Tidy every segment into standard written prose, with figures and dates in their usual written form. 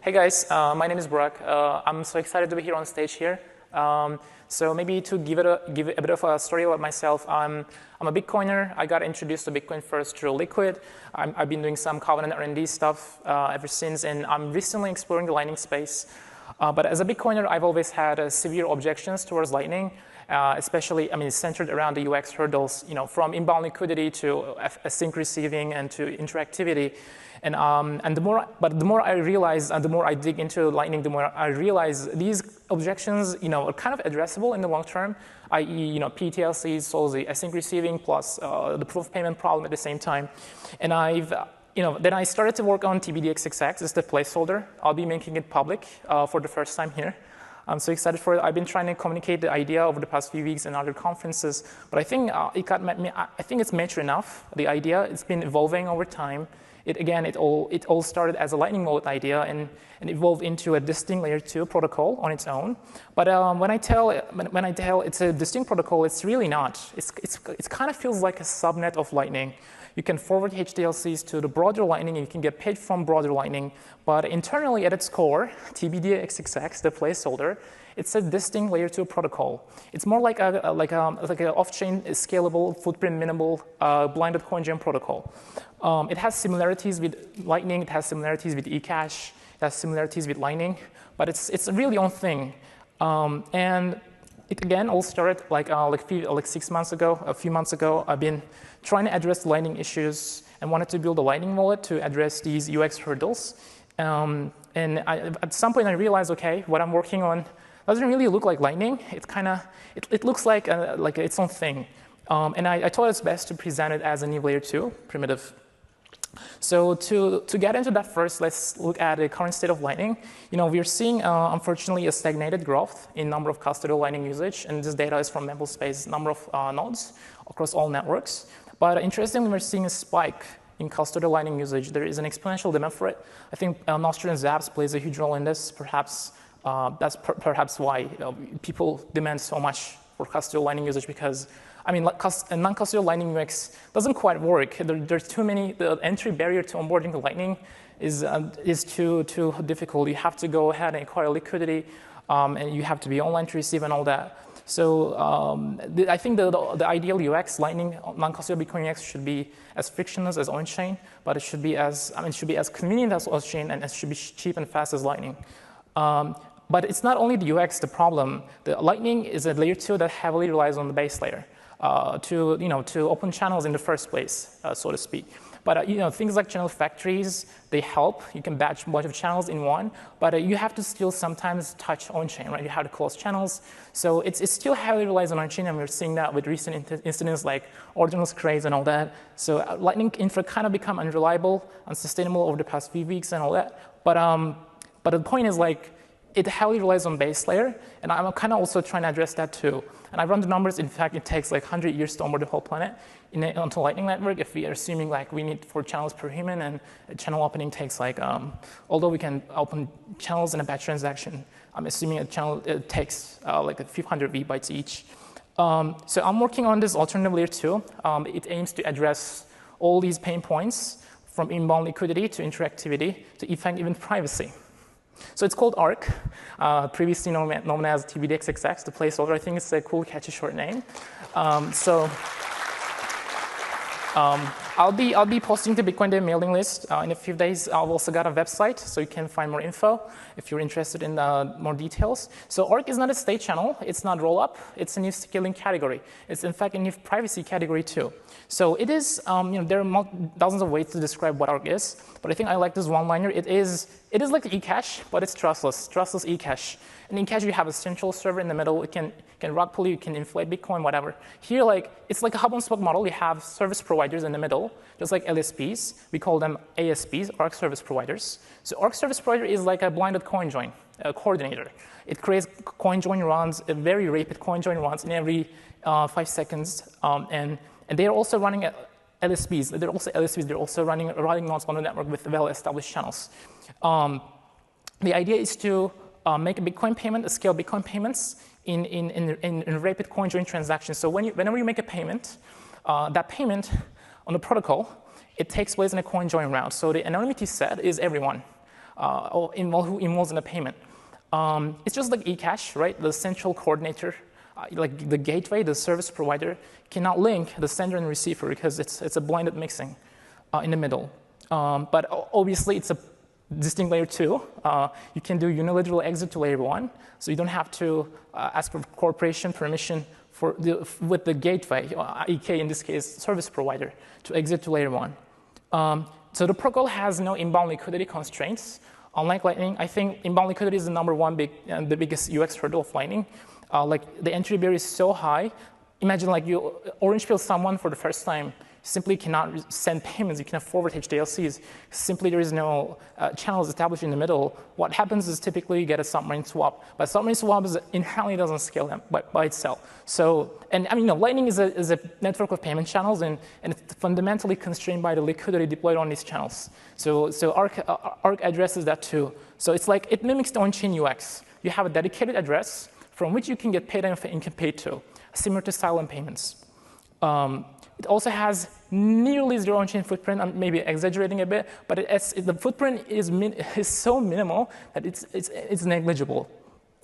Hey guys, my name is Burak. I'm so excited to be here on stage here. So maybe to give a bit of a story about myself, I'm a Bitcoiner. I got introduced to Bitcoin first through Liquid. I've been doing some Covenant R&D stuff ever since, and I'm recently exploring the Lightning space. But as a Bitcoiner, I've always had severe objections towards Lightning, especially, centered around the UX hurdles, from inbound liquidity to async receiving and to interactivity. And the more I realize, and the more I dig into Lightning, the more I realize these objections, are kind of addressable in the long term, i.e., PTLC solves the async receiving plus the proof of payment problem at the same time. And then I started to work on TBDXXX as the placeholder. I'll be making it public for the first time here. I'm so excited for it. I've been trying to communicate the idea over the past few weeks and other conferences, but I think I think it's mature enough. The idea, it's been evolving over time. It all started as a Lightning wallet idea and evolved into a distinct layer 2 protocol on its own. But when I tell it's a distinct protocol, it's really not. It kind of feels like a subnet of Lightning. You can forward HTLCs to the broader Lightning, and you can get paid from broader Lightning. But internally, at its core, TBDXXX, the placeholder, it's a distinct layer 2 protocol. It's more like an off-chain, scalable, footprint minimal, blinded coin join protocol. It has similarities with Lightning. It has similarities with eCash. It has similarities with Lightning. But it's a really own thing. And it again all started like 6 months ago, a few months ago. I've been trying to address Lightning issues and wanted to build a Lightning wallet to address these UX hurdles. At some point I realized, okay, what I'm working on doesn't really look like Lightning. It looks like its own thing. And I thought it's best to present it as a new layer 2 primitive. So to get into that first, let's look at the current state of Lightning. We're seeing, unfortunately, a stagnated growth in number of custodial Lightning usage, and this data is from Bitspace number of nodes across all networks. But interestingly, we're seeing a spike in custodial Lightning usage. There is an exponential demand for it. I think Nostr and Zaps plays a huge role in this. Perhaps that's perhaps why people demand so much for custodial Lightning usage, because non-custodial Lightning UX doesn't quite work. There's too many. The entry barrier to onboarding the Lightning is too difficult. You have to go ahead and acquire liquidity, and you have to be online to receive and all that. So I think the ideal UX, Lightning non-custodial Bitcoin UX, should be as frictionless as on-chain, but it should be as convenient as on-chain, and it should be cheap and fast as Lightning. But it's not only the UX the problem. The Lightning is a layer 2 that heavily relies on the base layer to open channels in the first place, so to speak. But things like channel factories, they help. You can batch a bunch of channels in one, but you have to still sometimes touch on-chain, right? You have to close channels. So it still heavily relies on on-chain, and we're seeing that with recent incidents like ordinals craze and all that. So Lightning infra kind of become unreliable, unsustainable over the past few weeks and all that. But the point is, it heavily relies on base layer, and I'm kind of also trying to address that too. And I run the numbers. In fact, it takes 100 years to onboard the whole planet onto Lightning Network if we are assuming we need 4 channels per human, and channel opening takes although we can open channels in a batch transaction, I'm assuming a channel takes a few hundred VBytes each. So I'm working on this alternative layer 2. It aims to address all these pain points from inbound liquidity to interactivity to even privacy. So it's called ARK, previously known as TBDXXX, the placeholder. I think it's a cool, catchy short name. I'll be posting the Bitcoin Day mailing list in a few days. I've also got a website, so you can find more info if you're interested in more details. So ARK is not a state channel. It's not rollup. It's a new scaling category. It's in fact a new privacy category too. So it is. There are dozens of ways to describe what ARK is, but I think I like this one-liner. It is like eCash, but it's trustless eCash. In eCash, you have a central server in the middle. It can rug pull, you can inflate Bitcoin, whatever. Here, it's like a hub and spoke model. You have service providers in the middle, just like LSPs. We call them ASPs, ARK service providers. So ARK service provider is like a blinded coin join coordinator. It creates coin join runs, a very rapid coin join runs in every 5 seconds, and they are also running LSPs. They're also LSPs. They're also running nodes on the network with well-established channels. The idea is to make a Bitcoin payment, scale Bitcoin payments in rapid coin join transactions. So whenever you make a payment, that payment on the protocol, it takes place in a coin join round. So the anonymity set is everyone. who involves in a payment. It's just like eCash, right? The central coordinator, like the gateway, the service provider, cannot link the sender and receiver because it's a blinded mixing in the middle. But obviously, it's a distinct layer 2. You can do unilateral exit to layer 1, so you don't have to ask for corporation permission with the gateway, EK in this case, service provider, to exit to layer 1. So the protocol has no inbound liquidity constraints. Unlike Lightning, I think inbound liquidity is the the biggest UX hurdle of Lightning. Like the entry barrier is so high. Imagine like you orange pill someone for the first time. Simply cannot send payments. You cannot forward HDLCs. Simply there is no channels established in the middle. What happens is typically you get a submarine swap, but submarine swap inherently doesn't scale them by itself. So, and I mean, Lightning is a network of payment channels, and it's fundamentally constrained by the liquidity deployed on these channels. So ARK addresses that too. So it's like it mimics the on-chain UX. You have a dedicated address from which you can get paid and can pay to, similar to silent payments. It also has nearly zero on-chain footprint. I'm maybe exaggerating a bit, but the footprint is so minimal that it's negligible.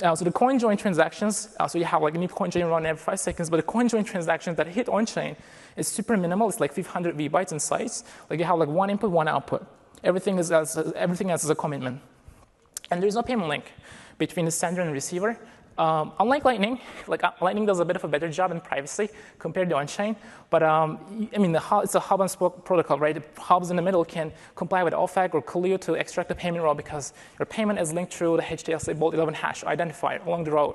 So the coin join transactions, so you have like a new coin join run every 5 seconds, but the coin join transactions that hit on-chain is super minimal. It's like 500 VB in size. Like you have like one input, one output. Everything else is a commitment. And there's no payment link between the sender and receiver. Unlike Lightning, Lightning does a bit of a better job in privacy compared to on-chain, but I mean, it's a hub and spoke protocol, right? The hubs in the middle can comply with OFAC or Clio to extract the payment route because your payment is linked through the HDLC Bolt 11 hash identifier along the road.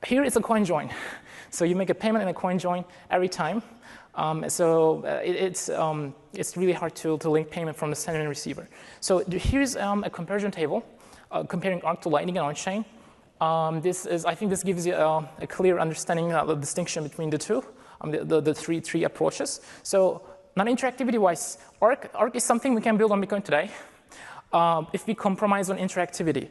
Here it's a coin join, so you make a payment in a coin join every time. It's really hard to link payment from the sender and receiver. So here's a comparison table comparing ARK to Lightning and on-chain. I think this gives you a clear understanding of the distinction between the two, the three approaches. So non-interactivity-wise, ARK is something we can build on Bitcoin today if we compromise on interactivity.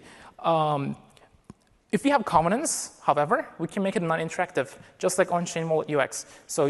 If we have covenants, however, we can make it non-interactive, just like on-chain wallet UX. So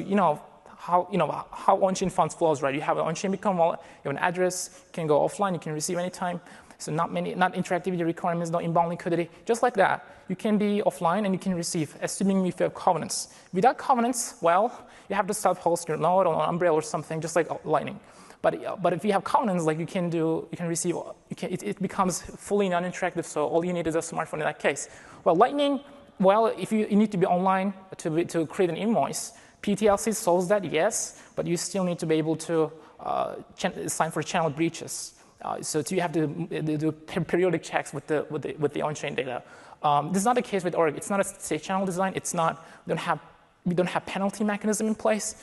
how on-chain funds flows, right? You have an on-chain Bitcoin wallet, you have an address, you can go offline, you can receive anytime. So not interactivity requirements, no inbound liquidity. Just like that, you can be offline and you can receive, assuming if you have covenants. Without covenants, well, you have to self-host your node on Umbrella or something, just like Lightning. But if you have covenants, like it becomes fully non-interactive. So all you need is a smartphone in that case. Well, Lightning, well, if you need to be online to create an invoice, PTLC solves that, yes, but you still need to be able to sign for channel breaches. So you have to do periodic checks with the on-chain data. This is not the case with ARK. It's not a safe channel design. We don't have penalty mechanism in place.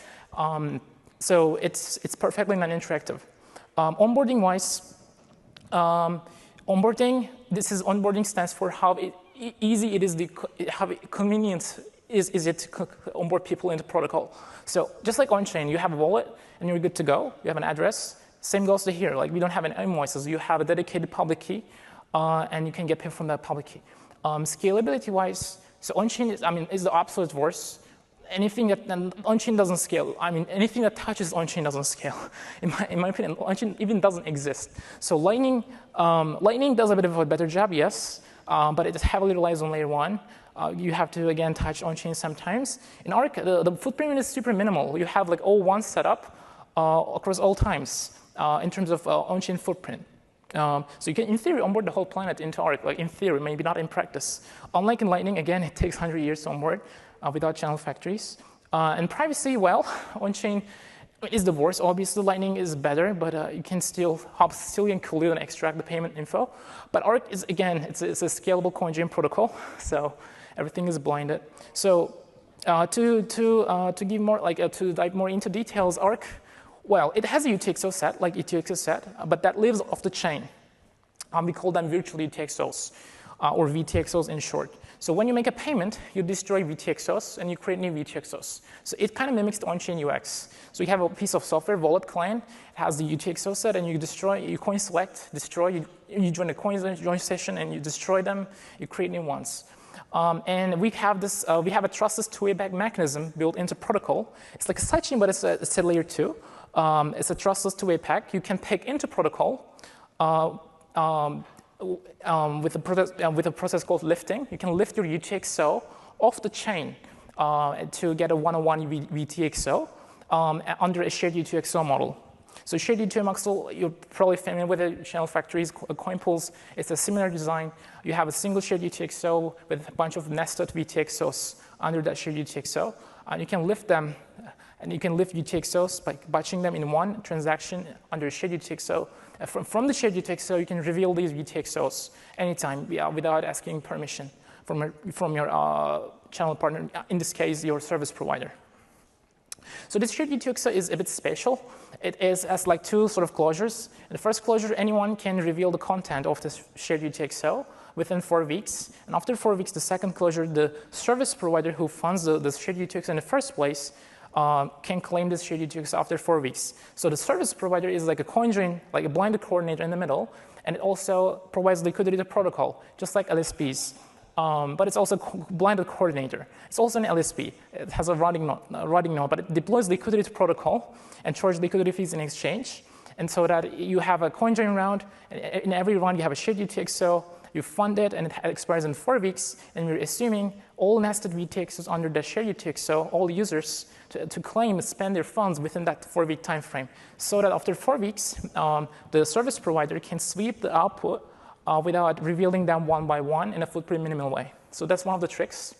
So it's perfectly non-interactive. Onboarding-wise, onboarding stands for how easy it is, how convenient is it to onboard people into protocol. So just like on-chain, you have a wallet and you're good to go. You have an address. Same goes to here. Like we don't have any invoices. You have a dedicated public key, and you can get paid from that public key. Scalability-wise, so on-chain is the absolute worst. Anything that on-chain doesn't scale. Anything that touches on-chain doesn't scale. In my opinion, on-chain even doesn't exist. So Lightning does a bit of a better job, yes, but it heavily relies on layer 1. You have to again touch on-chain sometimes. In ARK, the footprint is super minimal. You have like all one setup across all times. In terms of on-chain footprint. So you can, in theory, onboard the whole planet into ARK, like in theory, maybe not in practice. Unlike in Lightning, again, it takes 100 years to onboard without channel factories. And privacy, well, on-chain is the worst. Obviously, Lightning is better, but you can still hop Sicilian coolly and extract the payment info. But ARK is, again, it's a scalable coin join protocol, so everything is blinded. So to give more, to dive more into details, ARK. Well, it has a UTXO set, like UTXO set, but that lives off the chain. We call them virtual UTXOs, or VTXOs in short. So when you make a payment, you destroy VTXOs and you create new VTXOs. So it kind of mimics the on-chain UX. So you have a piece of software, wallet client, it has the UTXO set, and you coin select, destroy, you join a coin join session and you destroy them, you create new ones. And we have a trustless two-way back mechanism built into protocol. It's like a sidechain, but it's a layer 2. It's a trustless two-way pack. You can pick into protocol with a process called lifting. You can lift your UTXO off the chain to get a one-on-one VTXO under a shared UTXO model. So shared UTXO, you're probably familiar with it, channel factories, coin pools. It's a similar design. You have a single shared UTXO with a bunch of nested VTXOs under that shared UTXO. And you can lift them, and you can lift UTXOs by batching them in one transaction under a shared UTXO. From the shared UTXO, you can reveal these VTXOs anytime without asking permission from your channel partner, in this case, your service provider. So this shared UTXO is a bit special. It has like two sort of closures. In the first closure, anyone can reveal the content of this shared UTXO within 4 weeks. And after 4 weeks, the second closure, the service provider who funds the shared UTXO in the first place can claim this shared UTXO after 4 weeks. So the service provider is like a coin join, like a blinded coordinator in the middle, and it also provides liquidity to protocol, just like LSPs. But it's also a blinded coordinator. It's also an LSP. It has a routing node, but it deploys liquidity to protocol and charges liquidity fees in exchange. And so that you have a coin join round. In every round, you have a shared UTXO. You fund it, and it expires in 4 weeks. And we're assuming all nested VTXOs under the shared UTXO, all users, to claim spend their funds within that 4-week time frame. So that after 4 weeks, the service provider can sweep the output without revealing them one by one in a footprint minimal way. So that's one of the tricks.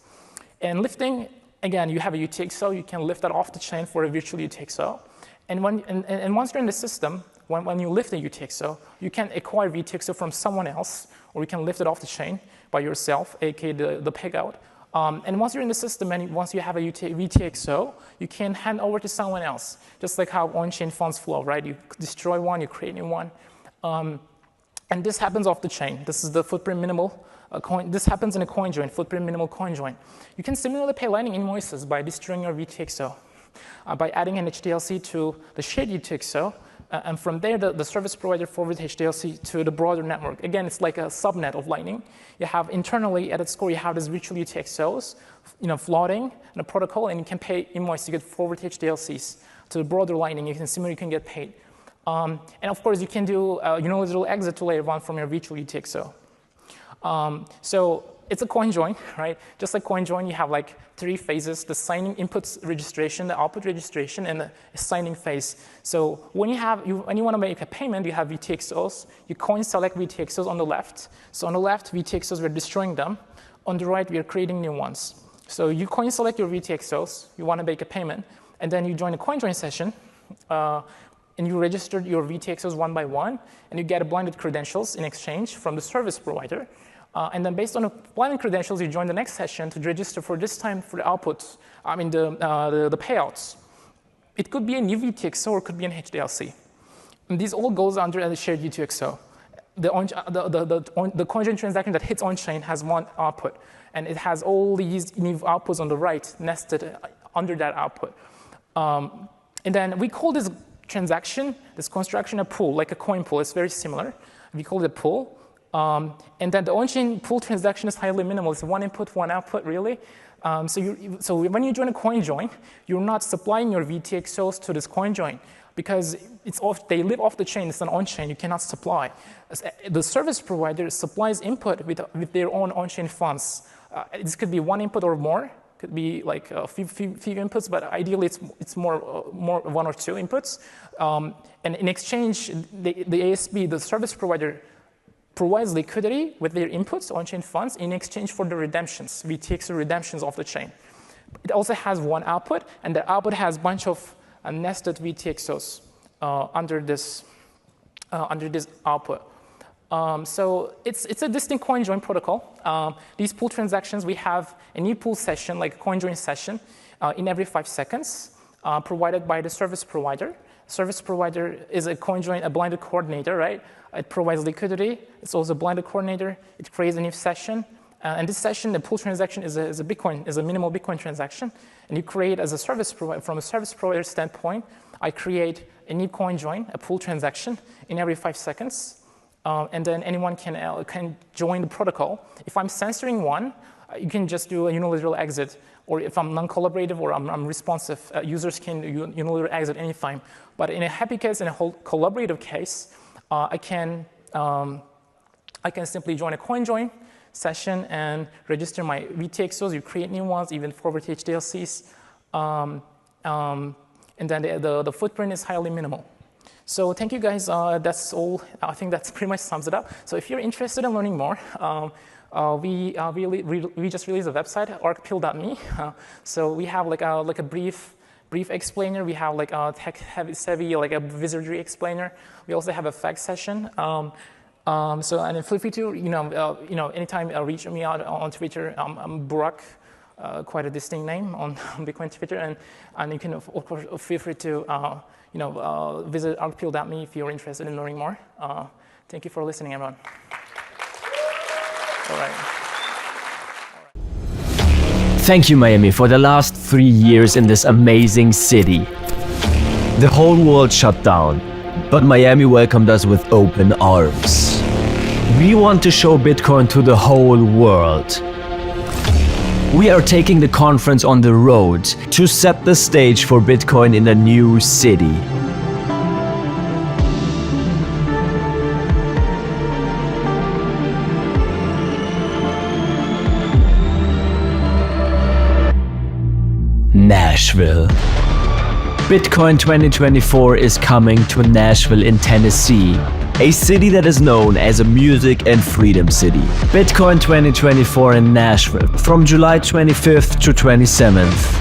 And lifting, again, you have a UTXO. You can lift that off the chain for a virtual UTXO. And once you're in the system, when you lift a UTXO, you can acquire VTXO from someone else, or you can lift it off the chain by yourself, aka the peg out. And once you're in the system and once you have a VTXO, you can hand over to someone else, just like how on-chain funds flow, right? You destroy one, you create a new one. And this happens off the chain. This is the footprint minimal coin. This happens in a coin join, footprint minimal coin join. You can similarly pay Lightning invoices by destroying your VTXO, by adding an HDLC to the shared UTXO. And from there, the service provider forwards HDLC to the broader network. Again, it's like a subnet of Lightning. You have internally at its core, you have these virtual UTXOs, floating in a protocol, and you can pay invoice to get forward HDLCs to the broader Lightning. You can get paid. And of course, you can do unilateral exit to layer 1 from your virtual UTXO. So it's a coin join, right? Just like coin join, you have like 3 phases: the signing inputs registration, the output registration, and the signing phase. So when you want to make a payment, you have VTXOs. You coin select VTXOs on the left. So on the left, VTXOs, we're destroying them. On the right, we are creating new ones. So you coin select your VTXOs. You want to make a payment, and then you join a coin join session. And you registered your VTXOs one by one, and you get blinded credentials in exchange from the service provider. And then based on the blinded credentials, you join the next session to register for this time for the outputs, the payouts. It could be a new VTXO or it could be an HDLC. And this all goes under a shared UTXO. The coin join transaction that hits on-chain has one output, and it has all these new outputs on the right nested under that output. And then we call this transaction, this construction, a pool, like a coin pool. It's very similar. We call it a pool. And then the on-chain pool transaction is highly minimal. It's one input, one output, really. So when you join a coin join, you're not supplying your VTXOs to this coin join because they live off the chain. It's an on-chain. You cannot supply. The service provider supplies input with their own on-chain funds. This could be one input or more. Could be like a few inputs, but ideally it's more 1 or 2 inputs. And in exchange, the ASP, the service provider, provides liquidity with their inputs, on-chain funds, in exchange for the redemptions, VTXO redemptions off the chain. It also has one output, and the output has a bunch of nested VTXOs under this output. So it's a distinct coin join protocol. These pool transactions, we have a new pool session, like a coin join session, in every 5 seconds, provided by the service provider. Service provider is a coin join, a blinded coordinator, right? It provides liquidity. It's also a blinded coordinator. It creates a new session. And this session, the pool transaction is a minimal Bitcoin transaction. And you create as a service provider, from a service provider standpoint, I create a new coin join, a pool transaction in every 5 seconds. And then anyone can join the protocol. If I'm censoring one, you can just do a unilateral exit. Or if I'm non-collaborative or I'm responsive, users can unilateral exit anytime. But in a happy case, in a whole collaborative case, I can I can simply join a CoinJoin session and register my VTXOs. You create new ones, even forward HDLCs. And then the footprint is highly minimal. So thank you guys, that's all. I think that pretty much sums it up. So if you're interested in learning more, we just released a website, arkpill.me. So we have like a brief explainer. We have like a tech-savvy, like a wizardry explainer. We also have a fact session. And feel free to, anytime reach me out on Twitter. I'm Burak, quite a distinct name on Bitcoin Twitter, and you can of course feel free to visit arkpill.me if you're interested in learning more. Thank you for listening, everyone. All right. Thank you, Miami, for the last 3 years in this amazing city. The whole world shut down, but Miami welcomed us with open arms. We want to show Bitcoin to the whole world. We are taking the conference on the road to set the stage for Bitcoin in a new city. Nashville. Bitcoin 2024 is coming to Nashville in Tennessee, a city that is known as a music and freedom city. Bitcoin 2024 in Nashville from July 25th to 27th.